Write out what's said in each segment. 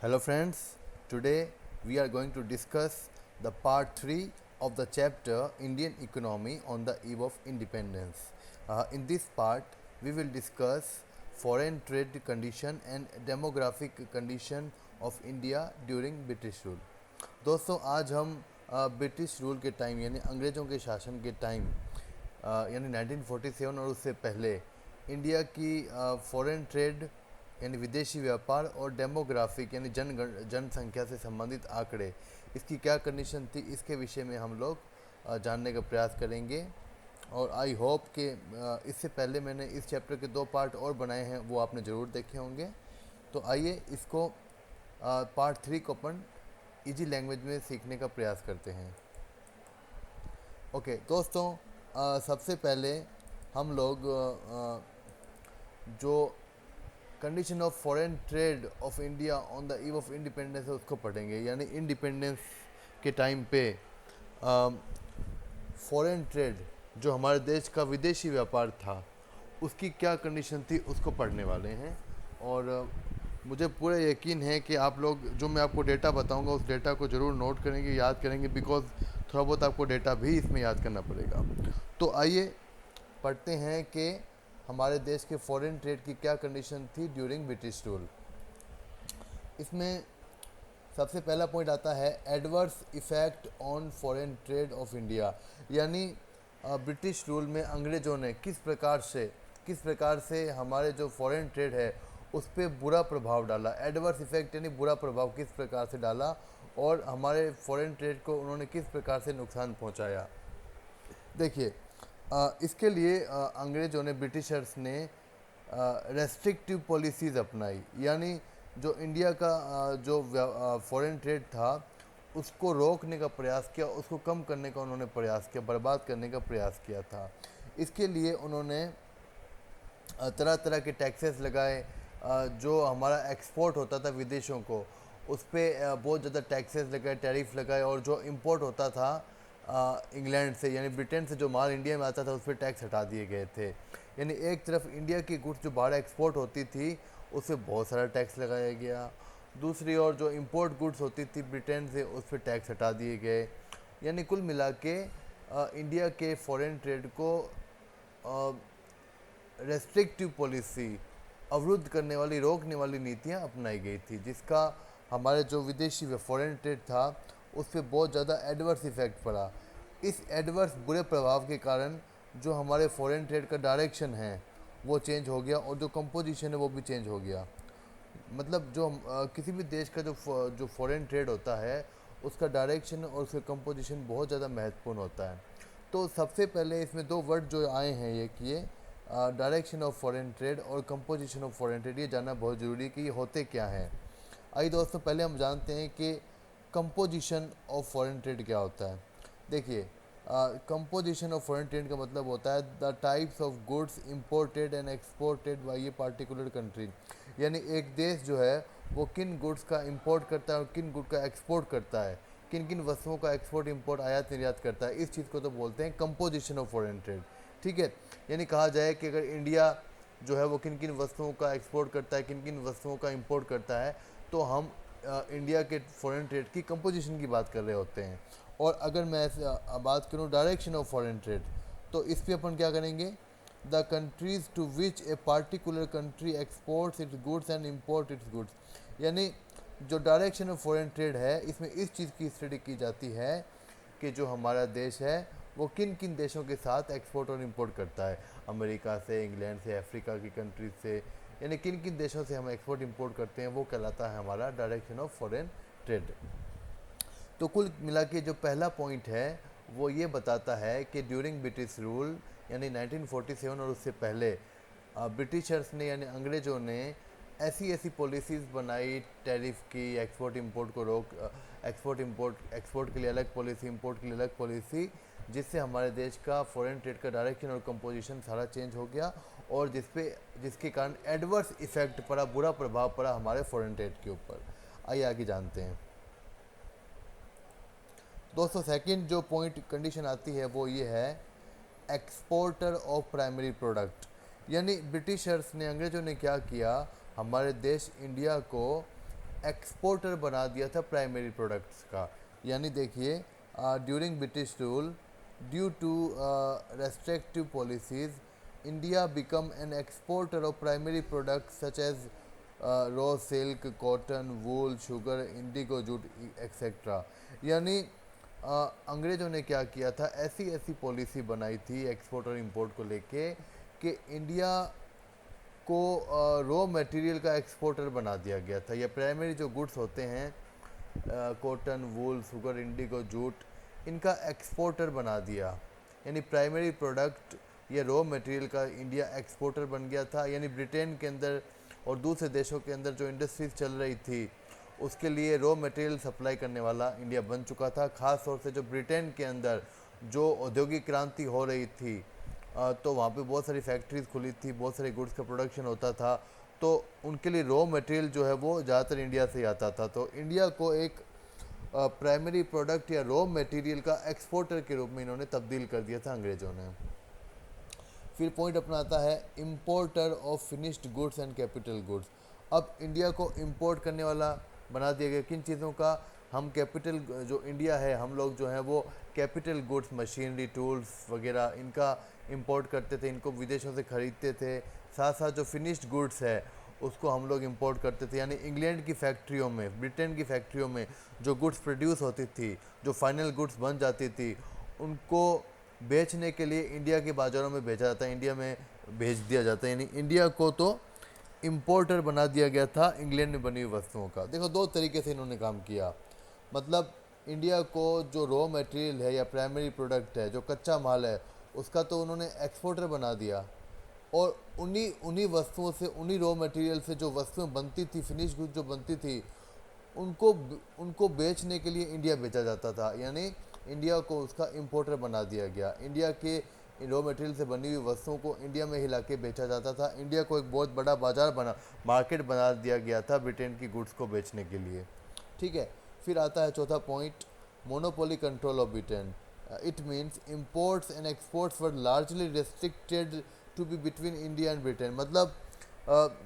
Hello friends, today we are going to discuss the part 3 of the chapter Indian economy on the eve of independence. In this part we will discuss foreign trade condition and demographic condition of India during British rule. दोस्तों आज हम British rule के time यानी अंग्रेज़ों के शासन के time यानी 1947 और उससे पहले इंडिया की फॉरेन ट्रेड यानी विदेशी व्यापार और डेमोग्राफिक यानी जनसंख्या से संबंधित आंकड़े इसकी क्या कंडीशन थी, इसके विषय में हम लोग जानने का प्रयास करेंगे। और आई होप कि इससे पहले मैंने इस चैप्टर के 2 पार्ट और बनाए हैं, वो आपने ज़रूर देखे होंगे। तो आइए इसको पार्ट 3 को अपन इजी लैंग्वेज में सीखने का प्रयास करते हैं। ओके दोस्तों, सबसे पहले हम लोग जो condition of foreign trade off India on the eve of independence है उसको पढ़ेंगे। यानी इंडिपेंडेंस के टाइम पे फॉरेन ट्रेड जो हमारे देश का विदेशी व्यापार था उसकी क्या कंडीशन थी उसको पढ़ने वाले हैं। और मुझे पूरा यकीन है कि आप लोग जो मैं आपको डेटा बताऊंगा उस डेटा को ज़रूर नोट करेंगे, याद करेंगे, बिकॉज थोड़ा बहुत आपको डेटा भी इसमें याद करना पड़ेगा। तो आइए पढ़ते हैं कि हमारे देश के फॉरेन ट्रेड की क्या कंडीशन थी ड्यूरिंग ब्रिटिश रूल। इसमें सबसे पहला पॉइंट आता है adverse effect on foreign trade off India. यानी ब्रिटिश रूल में अंग्रेज़ों ने किस प्रकार से हमारे जो फॉरेन ट्रेड है उस पर बुरा प्रभाव डाला। एडवर्स इफ़ेक्ट यानी बुरा प्रभाव किस प्रकार से डाला और हमारे फॉरेन ट्रेड को उन्होंने किस प्रकार से नुकसान पहुंचाया। देखिए, इसके लिए अंग्रेज़ों ने, ब्रिटिशर्स ने रेस्ट्रिक्टिव पॉलिसीज़ अपनाई। यानी जो इंडिया का जो फॉरेन ट्रेड था उसको रोकने का प्रयास किया, उसको कम करने का उन्होंने प्रयास किया, बर्बाद करने का प्रयास किया था। इसके लिए उन्होंने तरह तरह के टैक्सेस लगाए। जो हमारा एक्सपोर्ट होता था विदेशों को उस पर बहुत ज़्यादा टैक्सेस लगाए, टैरिफ लगाए। और जो इंपोर्ट होता था इंग्लैंड से यानी ब्रिटेन से जो माल इंडिया में आता था उस पर टैक्स हटा दिए गए थे। यानी एक तरफ इंडिया की गुड्स जो बाहर एक्सपोर्ट होती थी उस पर बहुत सारा टैक्स लगाया गया, दूसरी ओर जो इंपोर्ट गुड्स होती थी ब्रिटेन से उस पर टैक्स हटा दिए गए। यानी कुल मिला के इंडिया के फॉरेन ट्रेड को रेस्ट्रिक्टिव पॉलिसी, अवरुद्ध करने वाली, रोकने वाली नीतियाँ अपनाई गई थी, जिसका हमारे जो विदेशी फॉरेन ट्रेड था उस पर बहुत ज़्यादा एडवर्स इफ़ेक्ट पड़ा। इस एडवर्स बुरे प्रभाव के कारण जो हमारे फॉरेन ट्रेड का डायरेक्शन है वो चेंज हो गया और जो कंपोजिशन है वो भी चेंज हो गया। मतलब जो किसी भी देश का जो फॉरेन ट्रेड होता है उसका डायरेक्शन और उसका कंपोजिशन बहुत ज़्यादा महत्वपूर्ण होता है। तो सबसे पहले इसमें 2 वर्ड जो आए हैं ये किए, डायरेक्शन ऑफ फॉरेन ट्रेड और कंपोजिशन ऑफ फॉरेन ट्रेड, ये जानना बहुत ज़रूरी है कि ये होते क्या हैं। आइए दोस्तों, पहले हम जानते हैं कि कंपोजिशन ऑफ फॉरेन ट्रेड क्या होता है। देखिए, कंपोजिशन ऑफ फॉरेन ट्रेड का मतलब होता है the types of goods imported and exported by A particular country. यानी एक देश जो है वो किन गुड्स का इंपोर्ट करता है और किन गुड का एक्सपोर्ट करता है, किन किन वस्तुओं का एक्सपोर्ट इंपोर्ट आयात निर्यात करता है, इस चीज़ को तो बोलते हैं कंपोजिशन ऑफ फॉरेन ट्रेड। ठीक है, यानी कहा जाए कि अगर इंडिया जो है वो किन किन वस्तुओं का एक्सपोर्ट करता है, किन किन वस्तुओं का इंपोर्ट करता है, तो हम इंडिया के फॉरेन ट्रेड की कंपोजिशन की बात कर रहे होते हैं। और अगर मैं बात करूं डायरेक्शन ऑफ फॉरेन ट्रेड, तो इस पे अपन क्या करेंगे, the countries to which a particular country exports its goods and import its goods. यानी जो डायरेक्शन ऑफ फॉरेन ट्रेड है इसमें इस चीज़ की स्टडी की जाती है कि जो हमारा देश है वो किन किन देशों के साथ एक्सपोर्ट और इंपोर्ट करता है, अमेरिका से, इंग्लैंड से, अफ्रीका की कंट्रीज से, यानी किन किन देशों से हम एक्सपोर्ट इंपोर्ट करते हैं, वो कहलाता है हमारा डायरेक्शन ऑफ फॉरेन ट्रेड। तो कुल मिला के जो पहला पॉइंट है वो ये बताता है कि ड्यूरिंग ब्रिटिश रूल यानी 1947 और उससे पहले ब्रिटिशर्स ने यानी अंग्रेज़ों ने ऐसी ऐसी पॉलिसीज़ बनाई, टैरिफ की, एक्सपोर्ट इंपोर्ट को रोक, एक्सपोर्ट के लिए अलग पॉलिसी, इंपोर्ट के लिए अलग पॉलिसी, जिससे हमारे देश का फॉरेन ट्रेड का डायरेक्शन और कंपोजिशन सारा चेंज हो गया और जिसके कारण एडवर्स इफेक्ट पड़ा, बुरा प्रभाव पड़ा हमारे फॉरेन ट्रेड के ऊपर। आइए आगे जानते हैं दोस्तों। सेकंड जो पॉइंट कंडीशन आती है वो ये है एक्सपोर्टर ऑफ प्राइमरी प्रोडक्ट। यानी ब्रिटिशर्स ने, अंग्रेज़ों ने क्या किया, हमारे देश इंडिया को एक्सपोर्टर बना दिया था प्राइमरी प्रोडक्ट्स का। यानी देखिए, during British rule, due to restrictive policies, India become an exporter of primary products such as raw silk, cotton, wool, sugar, indigo, jute, etc. यानी अंग्रेज़ों ने क्या किया था, ऐसी ऐसी पॉलिसी बनाई थी एक्सपोर्ट और इंपोर्ट को लेके कि इंडिया को रॉ मटेरियल का एक्सपोर्टर बना दिया गया था। या प्राइमरी जो गुड्स होते हैं, कॉटन, वूल, शुगर, इंडिगो, जूट, इनका एक्सपोर्टर बना दिया। यानी प्राइमरी प्रोडक्ट या रॉ मटेरियल का इंडिया एक्सपोर्टर बन गया था। यानी ब्रिटेन के अंदर और दूसरे देशों के अंदर जो इंडस्ट्रीज चल रही थी, उसके लिए रॉ मटेरियल सप्लाई करने वाला इंडिया बन चुका था। ख़ास तौर से जो ब्रिटेन के अंदर जो औद्योगिक क्रांति हो रही थी, तो वहाँ पे बहुत सारी फैक्ट्रीज खुली थी, बहुत सारे गुड्स का प्रोडक्शन होता था, तो उनके लिए रॉ मटेरियल जो है वो ज़्यादातर इंडिया से ही आता था। तो इंडिया को एक प्राइमरी प्रोडक्ट या रॉ मटेरियल का एक्सपोर्टर के रूप में इन्होंने तब्दील कर दिया था अंग्रेज़ों ने। फिर पॉइंट अपना आता है importer of finished goods and capital goods. अब इंडिया को इम्पोर्ट करने वाला बना दिया गया। किन चीज़ों का? हम कैपिटल, जो इंडिया है, हम लोग जो है वो कैपिटल गुड्स, मशीनरी, टूल्स वगैरह, इनका इंपोर्ट करते थे, इनको विदेशों से ख़रीदते थे। साथ साथ जो फिनिश्ड गुड्स है उसको हम लोग इंपोर्ट करते थे। यानी इंग्लैंड की फैक्ट्रियों में, ब्रिटेन की फैक्ट्रियों में जो गुड्स प्रोड्यूस होती थी, जो फाइनल गुड्स बन जाती थी, उनको बेचने के लिए इंडिया के बाज़ारों में भेजा जाता है, इंडिया में भेज दिया जाता है। यानी इंडिया को तो इम्पोर्टर बना दिया गया था इंग्लैंड में बनी हुई वस्तुओं का। देखो, दो तरीके से इन्होंने काम किया। मतलब इंडिया को जो रॉ मटेरियल है या प्राइमरी प्रोडक्ट है, जो कच्चा माल है, उसका तो उन्होंने एक्सपोर्टर बना दिया, और उन्हीं वस्तुओं से, उन्हीं रॉ मटेरियल से जो वस्तुएं बनती थी, फिनिश गुड जो बनती थी, उनको बेचने के लिए इंडिया बेचा जाता था। यानी इंडिया को उसका इंपोर्टर बना दिया गया। इंडिया के रॉ मटेरियल से बनी हुई वस्तुओं को इंडिया में ही लाके बेचा जाता था। इंडिया को एक बहुत बड़ा बाजार मार्केट बना दिया गया था ब्रिटेन की गुड्स को बेचने के लिए। ठीक है। फिर आता है चौथा point, monopoly control of Britain. It means imports and exports were largely restricted to be between India and Britain. मतलब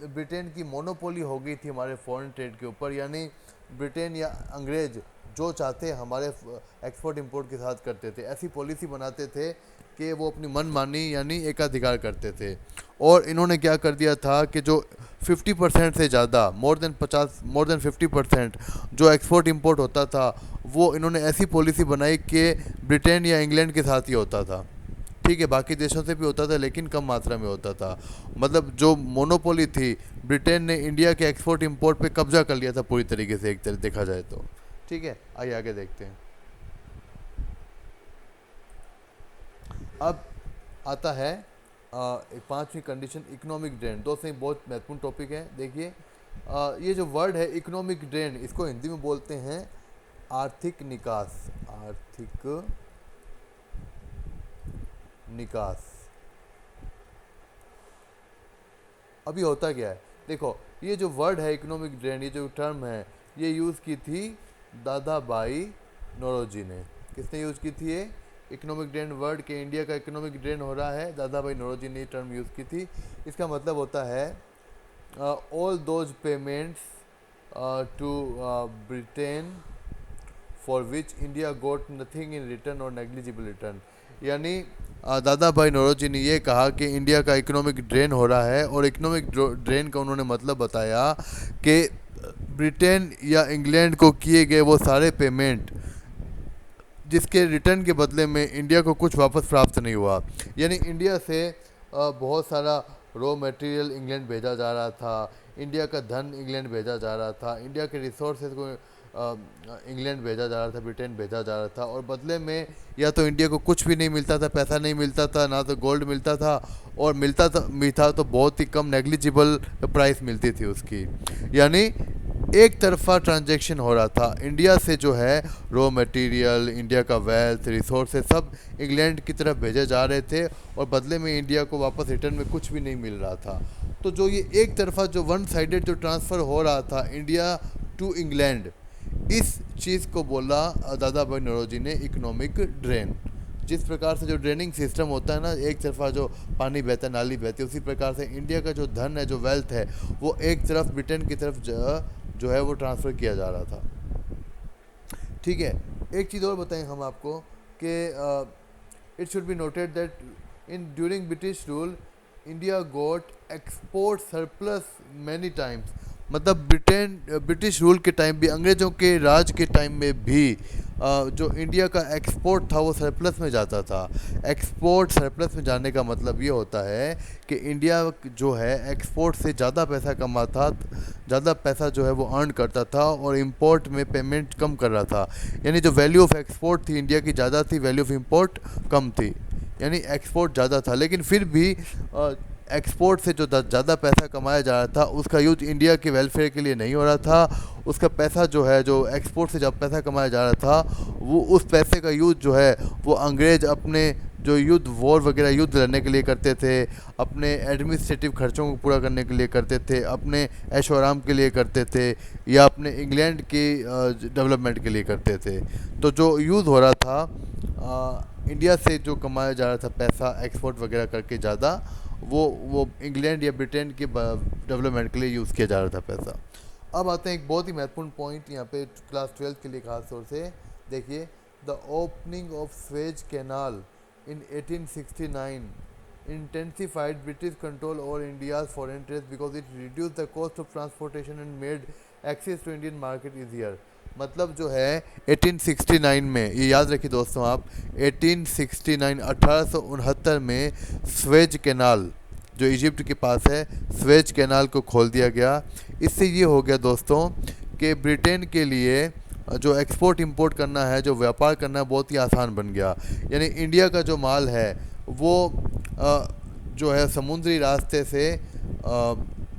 ब्रिटेन की मोनोपोली हो गई थी हमारे फॉरेन ट्रेड के ऊपर। यानी ब्रिटेन या अंग्रेज़ जो चाहते हमारे एक्सपोर्ट इंपोर्ट के साथ करते थे। ऐसी पॉलिसी बनाते थे कि वो अपनी मनमानी यानी एकाधिकार करते थे। और इन्होंने क्या कर दिया था कि जो 50% से ज़्यादा, मोर देन 50% जो एक्सपोर्ट इंपोर्ट होता था, वो इन्होंने ऐसी पॉलिसी बनाई कि ब्रिटेन या इंग्लैंड के साथ ही होता था। ठीक है, बाकी देशों से भी होता था लेकिन कम मात्रा में होता था। मतलब जो मोनोपोली थी, ब्रिटेन ने इंडिया के एक्सपोर्ट इंपोर्ट पे कब्जा कर लिया था पूरी तरीके से, एक तरह देखा जाए तो। ठीक है, आइए आगे देखते हैं। अब आता है एक पांचवी कंडीशन, इकोनॉमिक ड्रेन। दोस्तों, ये बहुत महत्वपूर्ण टॉपिक है। देखिए, ये जो वर्ड है इकोनॉमिक ड्रेन, इसको हिंदी में बोलते हैं आर्थिक निकास। आर्थिक निकास। अभी होता क्या है, देखो, ये जो वर्ड है इकोनॉमिक ड्रेन, ये जो टर्म है, ये यूज़ की थी दादा भाई नौरोजी ने। किसने यूज़ की थी ये इकोनॉमिक ड्रेन वर्ड के? इंडिया का इकोनॉमिक ड्रेन हो रहा है, दादा भाई नौरोजी ने टर्म यूज़ की थी। इसका मतलब होता है all those payments to Britain for which India got nothing in return और नेग्लिजिबल रिटर्न। यानी दादा भाई नौरोजी ने ये कहा कि इंडिया का इकोनॉमिक ड्रेन हो रहा है, और इकोनॉमिक ड्रेन का उन्होंने मतलब बताया कि ब्रिटेन या इंग्लैंड को किए गए वो सारे पेमेंट जिसके रिटर्न के बदले में इंडिया को कुछ वापस प्राप्त नहीं हुआ। यानी इंडिया से बहुत सारा रॉ मटेरियल इंग्लैंड भेजा जा रहा था, इंडिया का धन इंग्लैंड भेजा जा रहा था, इंडिया के रिसोर्सेज को इंग्लैंड भेजा जा रहा था, ब्रिटेन भेजा जा रहा था, और बदले में या तो इंडिया को कुछ भी नहीं मिलता था, पैसा नहीं मिलता था, ना तो गोल्ड मिलता था, और मिलता तो बहुत ही कम, नेग्लिजिबल प्राइस मिलती थी उसकी। यानी एक तरफा ट्रांजैक्शन हो रहा था। इंडिया से जो है रॉ मटेरियल, इंडिया का वेल्थ, रिसोर्सेज सब इंग्लैंड की तरफ भेजे जा रहे थे, और बदले में इंडिया को वापस रिटर्न में कुछ भी नहीं मिल रहा था। तो जो ये एक तरफा जो वन साइडेड जो ट्रांसफ़र हो रहा था इंडिया टू इंग्लैंड, इस चीज़ को बोला दादा भाई नौरोजी ने इकोनॉमिक ड्रेन। जिस प्रकार से जो ड्रेनिंग सिस्टम होता है ना, एक तरफा जो पानी बहता है, नाली बहती है, उसी प्रकार से इंडिया का जो धन है, जो वेल्थ है, वो एक तरफ ब्रिटेन की तरफ जो है वो ट्रांसफ़र किया जा रहा था। ठीक है, एक चीज़ और बताएं हम आपको कि it should be noted that in during British rule India got export surplus many times. मतलब ब्रिटिश रूल के टाइम भी, अंग्रेज़ों के राज के टाइम में भी जो इंडिया का एक्सपोर्ट था वो सरप्लस में जाता था। एक्सपोर्ट सरप्लस में जाने का मतलब ये होता है कि इंडिया जो है एक्सपोर्ट से ज़्यादा पैसा कमाता, ज़्यादा पैसा जो है वो अर्न करता था और इंपोर्ट में पेमेंट कम कर रहा था। यानी जो वैल्यू ऑफ एक्सपोर्ट थी इंडिया की ज़्यादा थी, वैल्यू ऑफ इंपोर्ट कम थी। यानी एक्सपोर्ट ज़्यादा था, लेकिन फिर भी एक्सपोर्ट से जो ज़्यादा पैसा कमाया जा रहा था उसका यूज इंडिया के वेलफेयर के लिए नहीं हो रहा था। उसका पैसा जो है, जो एक्सपोर्ट से जब पैसा कमाया जा रहा था, वो उस पैसे का यूज जो है वो अंग्रेज़ अपने जो युद्ध, वॉर वगैरह युद्ध लड़ने के लिए करते थे, अपने एडमिनिस्ट्रेटिव खर्चों को पूरा करने के लिए करते थे, अपने ऐशो आराम के लिए करते थे, या अपने इंग्लैंड की डेवलपमेंट के लिए करते थे। तो जो यूज़ हो रहा था इंडिया से जो कमाया जा रहा था पैसा एक्सपोर्ट वगैरह करके ज़्यादा, वो इंग्लैंड या ब्रिटेन के डेवलपमेंट के लिए यूज़ किया जा रहा था पैसा। अब आते हैं एक बहुत ही महत्वपूर्ण पॉइंट यहाँ पे क्लास 12 के लिए खास तौर से। देखिए, the opening of Suez canal in 1869 intensified British control over India's foreign trade because it reduced the cost of transportation and made access to Indian market easier। मतलब जो है 1869 में, ये याद रखिए दोस्तों आप, 1869 1869 में स्वेज कैनाल जो इजिप्ट के पास है, स्वेज कैनाल को खोल दिया गया। इससे ये हो गया दोस्तों कि ब्रिटेन के लिए जो एक्सपोर्ट इंपोर्ट करना है, जो व्यापार करना है, बहुत ही आसान बन गया। यानी इंडिया का जो माल है वो जो है समुद्री रास्ते से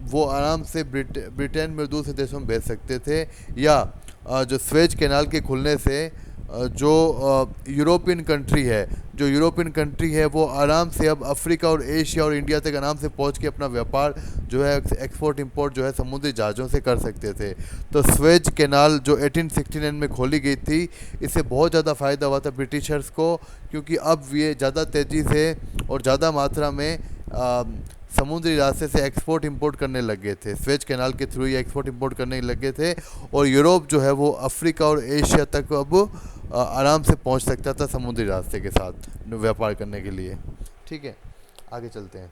वो आराम से ब्रिटेन में दूसरे देशों में भेज सकते थे, या जो स्वेज कैनाल के खुलने से जो यूरोपियन कंट्री है, जो यूरोपियन कंट्री है वो आराम से अब अफ्रीका और एशिया और इंडिया तक आराम से पहुंच के अपना व्यापार जो है एक्सपोर्ट इंपोर्ट जो है समुद्री जहाज़ों से कर सकते थे। तो स्वेज कैनाल जो 1869 में खोली गई थी, इससे बहुत ज़्यादा फ़ायदा हुआ था ब्रिटिशर्स को, क्योंकि अब ये ज़्यादा तेज़ी से और ज़्यादा मात्रा में समुद्री रास्ते से एक्सपोर्ट इंपोर्ट करने लग गए थे। स्वेज कैनाल के थ्रू ये एक्सपोर्ट इंपोर्ट करने लग गए थे, और यूरोप जो है वो अफ्रीका और एशिया तक अब आराम से पहुंच सकता था समुद्री रास्ते के साथ व्यापार करने के लिए। ठीक है, आगे चलते हैं।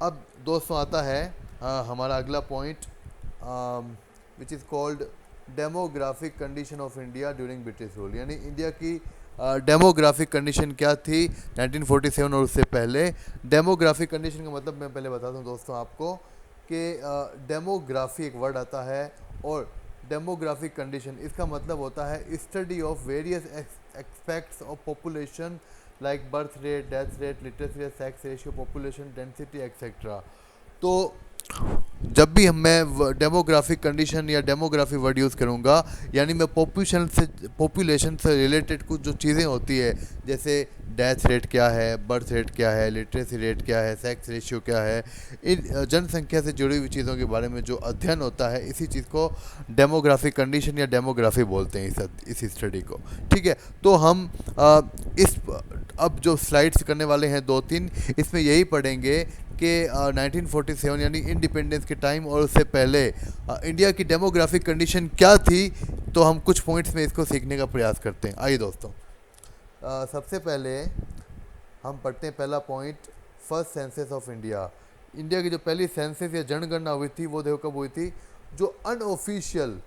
अब दोस्तों आता है हमारा अगला point, which is called demographic condition of India during British rule. यानी इंडिया की डेमोग्राफिक कंडीशन क्या थी 1947 और उससे पहले। डेमोग्राफिक कंडीशन का मतलब मैं पहले बताता हूँ दोस्तों आपको कि डेमोग्राफी एक वर्ड आता है, और डेमोग्राफिक कंडीशन इसका मतलब होता है study of various aspects of population like birth rate, death rate, literacy rate, sex ratio, population density etcetera. तो जब भी मैं डेमोग्राफिक कंडीशन या डेमोग्राफी वर्ड यूज़ करूँगा, यानी मैं पॉपुलेशन से रिलेटेड कुछ जो चीज़ें होती है, जैसे डेथ रेट क्या है, बर्थ रेट क्या है, लिटरेसी रेट क्या है, सेक्स रेशियो क्या है, इन जनसंख्या से जुड़ी हुई चीज़ों के बारे में जो अध्ययन होता है, इसी चीज़ को डेमोग्राफिक कंडीशन या डेमोग्राफी बोलते हैं इस स्टडी को। ठीक है, तो हम इस अब जो स्लाइड्स करने वाले हैं 2-3, इसमें यही पढ़ेंगे कि 1947 यानी इंडिपेंडेंस के टाइम और उससे पहले इंडिया की डेमोग्राफिक कंडीशन क्या थी। तो हम कुछ पॉइंट्स में इसको सीखने का प्रयास करते हैं। आइए दोस्तों, सबसे पहले हम पढ़ते हैं पहला point, first census of India. India की जो पहली सेंसस या जनगणना हुई थी वो देखो कब हुई थी। जो अनऑफिशियल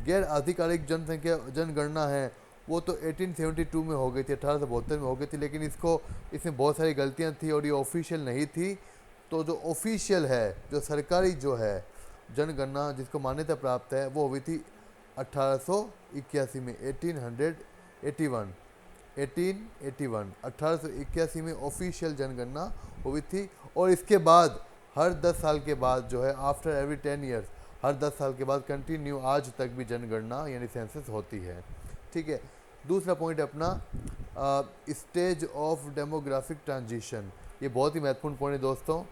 गैर आधिकारिक जनगणना है वो तो 1872 में हो गई थी, 1872 में हो गई थी, लेकिन इसमें बहुत सारी गलतियां थी और ये ऑफिशियल नहीं थी। तो जो ऑफिशियल है, जो सरकारी जो है जनगणना जिसको मान्यता प्राप्त है, वो हुई थी 1881 में, 1881 में ऑफिशियल जनगणना हुई थी। और इसके बाद हर 10 साल के बाद जो है, आफ्टर एवरी 10 ईयर्स, हर 10 साल के बाद कंटिन्यू आज तक भी जनगणना यानी सेंसस होती है। ठीक है, दूसरा पॉइंट अपना स्टेज ऑफ डेमोग्राफिक ट्रांजिशन। ये बहुत ही महत्वपूर्ण पॉइंट है दोस्तों।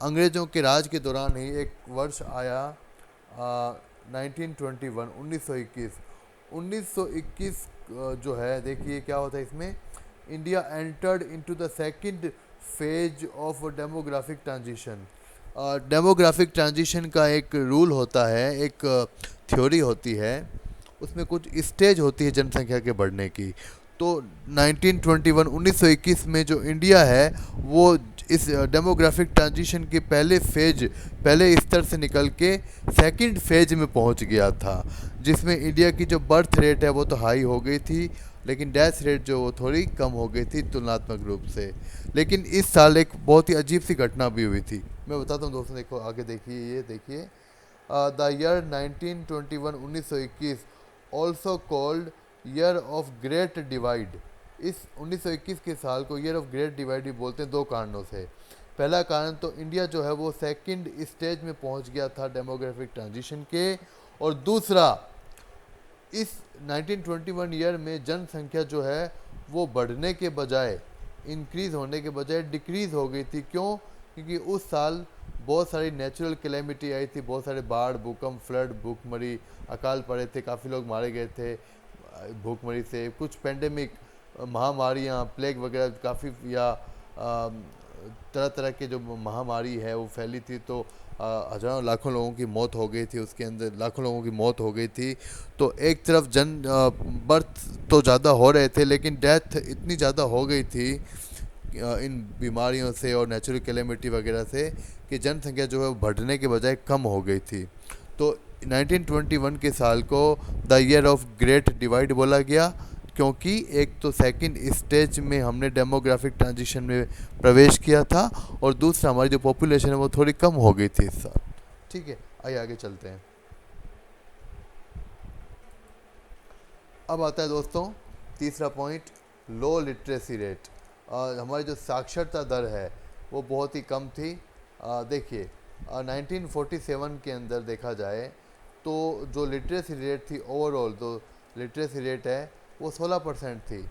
अंग्रेज़ों के राज के दौरान ही एक वर्ष आया 1921 1921 जो है, देखिए क्या होता है इसमें। India entered into the second phase of demographic transition. Demographic transition का एक रूल होता है, एक थ्योरी होती है, उसमें कुछ स्टेज होती है जनसंख्या के बढ़ने की। तो 1921 1921 में जो इंडिया है वो इस डेमोग्राफिक ट्रांजिशन के पहले स्तर से निकल के सेकंड फेज में पहुंच गया था, जिसमें इंडिया की जो बर्थ रेट है वो तो हाई हो गई थी, लेकिन डेथ रेट जो वो थोड़ी कम हो गई थी तुलनात्मक रूप से। लेकिन इस साल एक बहुत ही अजीब सी घटना भी हुई थी, मैं बताता हूँ दोस्तों। देखो आगे देखिए, ये देखिए, the year 1921 1921 also called year of great divide. इस 1921 के साल को ईयर ऑफ ग्रेट डिवाइड भी बोलते हैं, दो कारणों से। पहला कारण तो इंडिया जो है वो सेकंड स्टेज में पहुंच गया था डेमोग्राफिक ट्रांजिशन के, और दूसरा इस 1921 ईयर में जनसंख्या जो है वो बढ़ने के बजाय, इंक्रीज़ होने के बजाय डिक्रीज़ हो गई थी। क्यों? क्योंकि उस साल बहुत सारी नेचुरल कैलेमिटी आई थी, बहुत सारे बाढ़, भूकंप, फ्लड, भूखमरी, अकाल पड़े थे, काफ़ी लोग मारे गए थे भूखमरी से। कुछ पेंडेमिक, महामारियाँ, प्लेग वगैरह काफ़ी, या तरह तरह के जो महामारी है वो फैली थी, तो हज़ारों लाखों लोगों की मौत हो गई थी, उसके अंदर लाखों लोगों की मौत हो गई थी। तो एक तरफ बर्थ तो ज़्यादा हो रहे थे, लेकिन डेथ इतनी ज़्यादा हो गई थी इन बीमारियों से और नेचुरल कैलेमिटी वगैरह से, कि जनसंख्या जो है वो बढ़ने के बजाय कम हो गई थी। तो 1921 के साल को the year of great divide बोला गया, क्योंकि एक तो सेकंड स्टेज में हमने डेमोग्राफिक ट्रांजिशन में प्रवेश किया था, और दूसरा हमारी जो पॉपुलेशन है वो थोड़ी कम हो गई थी इस साल। ठीक है, आइए आगे चलते हैं। अब आता है दोस्तों तीसरा पॉइंट, लो लिटरेसी रेट। हमारी जो साक्षरता दर है वो बहुत ही कम थी। देखिए 1947 के अंदर देखा जाए तो जो लिटरेसी रेट थी ओवरऑल, तो लिटरेसी रेट है वो 16% थी।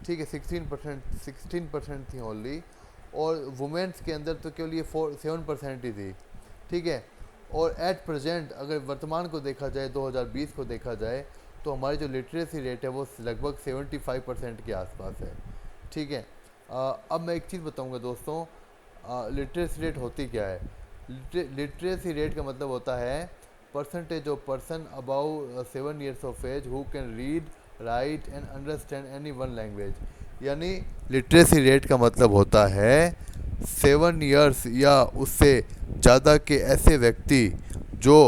ठीक है, 16% थी ओनली, और वुमेन्स के अंदर तो केवल ये 7% ही थी। ठीक है, और एट प्रेजेंट अगर वर्तमान को देखा जाए, 2020 को देखा जाए, तो हमारी जो लिटरेसी रेट है वो लगभग 75% के आसपास है। ठीक है, अब मैं एक चीज़ बताऊंगा दोस्तों, लिटरेसी रेट होती क्या है। लिटरेसी रेट का मतलब होता है percentage of person about 7 years of age who can read, write and understand any one language. यानी लिटरेसी रेट का मतलब होता है 7 ईयर्स या उससे ज़्यादा के ऐसे व्यक्ति जो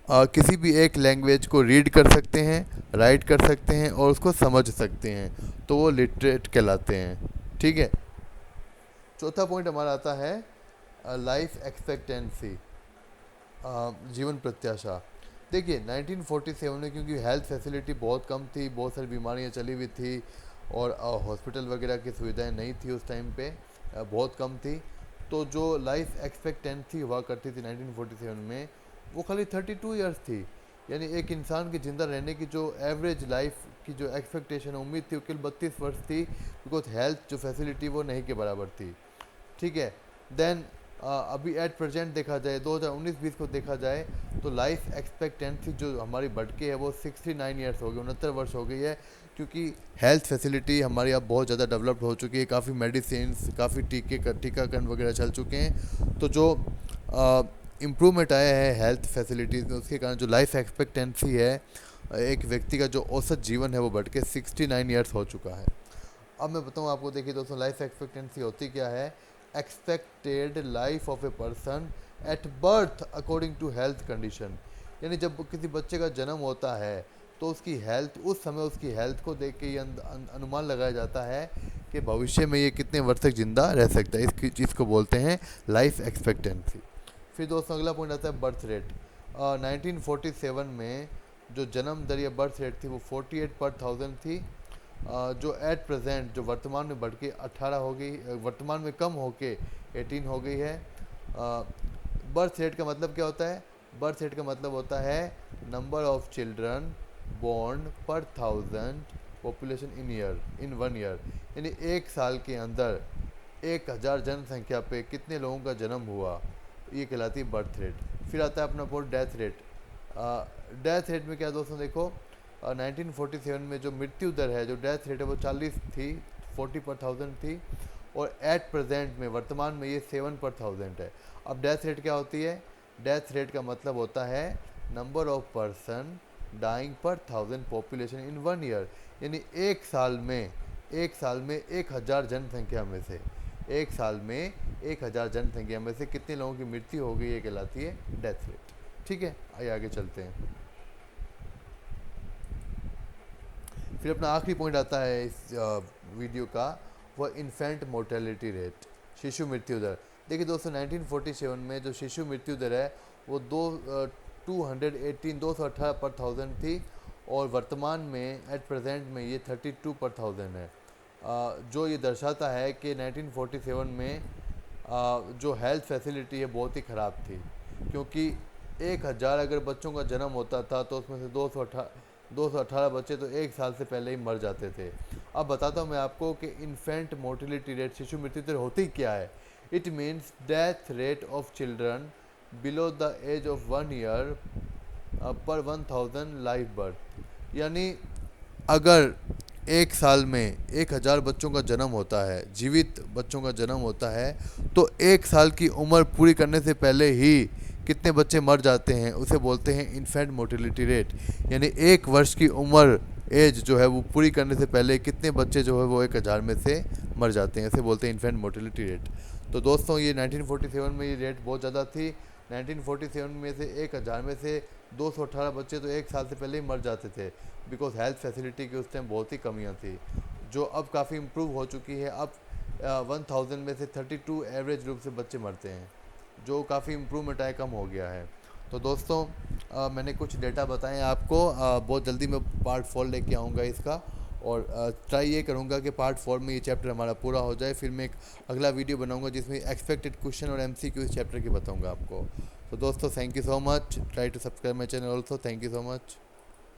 किसी भी एक लैंग्वेज को रीड कर सकते हैं, राइट कर सकते हैं और उसको समझ सकते हैं, तो वो लिटरेट कहलाते हैं। ठीक है, चौथा पॉइंट हमारा आता है लाइफ एक्सपेक्टेंसी, जीवन प्रत्याशा। देखिए 1947 में क्योंकि हेल्थ फैसिलिटी बहुत कम थी, बहुत सारी बीमारियां चली हुई थी, और हॉस्पिटल वगैरह की सुविधाएं नहीं थी उस टाइम पे, बहुत कम थी। तो जो लाइफ एक्सपेक्टेंसी हुआ करती थी 1947 में वो खाली 32 ईयर्स थी। यानी एक इंसान की ज़िंदा रहने की जो एवरेज लाइफ की जो एक्सपेक्टेशन उम्मीद थी वो केवल 32 वर्ष थी, बिकॉज हेल्थ जो फैसिलिटी वो नहीं के बराबर थी। ठीक है, देन अभी एट प्रेजेंट देखा जाए, 2019-20 को देखा जाए, तो लाइफ एक्सपेक्टेंसी जो हमारी बढ़ के है वो 69 ईयर्स हो गई, 69 वर्ष हो गई है, क्योंकि हेल्थ फैसिलिटी हमारी अब बहुत ज़्यादा डेवलप्ड हो चुकी है, काफ़ी मेडिसिन, काफ़ी टीकाकरण वगैरह चल चुके हैं। तो जो इम्प्रूवमेंट आया है हेल्थ फैसिलिटीज़ में, उसके कारण जो लाइफ एक्सपेक्टेंसी है एक व्यक्ति का जो औसत जीवन है वो बढ़ के 69 ईयर्स हो चुका है। अब मैं बताऊँ आपको, देखिए दोस्तों लाइफ एक्सपेक्टेंसी होती क्या है। Expected life of a person at birth according to health condition. यानी जब किसी बच्चे का जन्म होता है तो उसकी हेल्थ, उस समय उसकी हेल्थ को देख के ये अनुमान लगाया जाता है कि भविष्य में ये कितने वर्ष तक जिंदा रह सकता है। इसकी चीज़ को बोलते हैं लाइफ एक्सपेक्टेंसी। फिर दोस्तों अगला पॉइंट आता है बर्थ रेट। 1947 में जो जन्म दर या बर्थ रेट थी वो 48 पर 1000 थी, जो एट प्रेजेंट जो वर्तमान में बढ़ के 18 हो गई, वर्तमान में कम होके 18 हो गई है। बर्थ रेट का मतलब क्या होता है? बर्थ रेट का मतलब होता है नंबर ऑफ चिल्ड्रन बोर्न पर 1000 पॉपुलेशन इन 1 ईयर। यानी एक साल के अंदर 1000 जनसंख्या पे कितने लोगों का जन्म हुआ, ये कहलाती है बर्थ रेट। फिर आता है अपना point death rate. Death rate में क्या दोस्तों देखो, 1947 में जो मृत्यु दर है, जो डेथ रेट है वो 40 थी, 40 पर 1000 थी, और एट प्रेजेंट में वर्तमान में ये 7 पर 1000 है। अब डेथ रेट क्या होती है? डेथ रेट का मतलब होता है नंबर ऑफ पर्सन डाइंग पर 1000 पॉपुलेशन इन 1 ईयर, यानी एक साल में 1000 जनसंख्या में से, एक साल में 1000 जनसंख्या में से कितने लोगों की मृत्यु हो गई, ये कहलाती है डेथ रेट। ठीक है, आइए आगे चलते हैं। फिर अपना आखिरी पॉइंट आता है इस वीडियो का, वह इन्फेंट मोर्टेलिटी रेट, शिशु मृत्यु दर। देखिए दोस्तों, 1947 में जो शिशु मृत्यु दर है वो 218 पर 1000 थी, और वर्तमान में एट प्रेजेंट में ये 32 पर 1000 है। जो ये दर्शाता है कि 1947 में जो हेल्थ फैसिलिटी है बहुत ही ख़राब थी, क्योंकि 1000 अगर बच्चों का जन्म होता था तो उसमें से 218 बच्चे तो एक साल से पहले ही मर जाते थे। अब बताता हूँ मैं आपको कि इन्फेंट मोर्टिलिटी रेट, शिशु मृत्यु दर होती क्या है। It means death rate of children below the age of 1 year per 1000 live birth, यानी अगर एक साल में 1000 बच्चों का जन्म होता है, जीवित बच्चों का जन्म होता है, तो एक साल की उम्र पूरी करने से पहले ही कितने बच्चे मर जाते हैं, उसे बोलते हैं इन्फेंट मोर्टिलिटी रेट। यानी 1 वर्ष की उम्र एज जो है वो पूरी करने से पहले कितने बच्चे जो है वो 1000 में से मर जाते हैं, इसे बोलते हैं इन्फेंट मोर्टिलिटी रेट। तो दोस्तों ये 1947 में ये रेट बहुत ज़्यादा थी। 1947 में से 1000 में से 218 बच्चे तो एक साल से पहले ही मर जाते थे, बिकॉज हेल्थ फैसिलिटी की उस टाइम बहुत ही कमियां थी, जो अब काफ़ी इम्प्रूव हो चुकी है। अब 1000 में से 32 एवरेज रूप से बच्चे मरते हैं, जो काफ़ी इम्प्रूवमेंट है, कम हो गया है। तो दोस्तों मैंने कुछ डेटा बताए आपको, बहुत जल्दी मैं पार्ट 4 लेके आऊँगा इसका, और ट्राई ये करूँगा कि पार्ट 4 में ये चैप्टर हमारा पूरा हो जाए। फिर मैं एक अगला वीडियो बनाऊँगा जिसमें एक्सपेक्टेड क्वेश्चन और MCQ इस चैप्टर के बताऊँगा आपको। तो दोस्तों thank you so much, try to subscribe my channel also, thank you so much.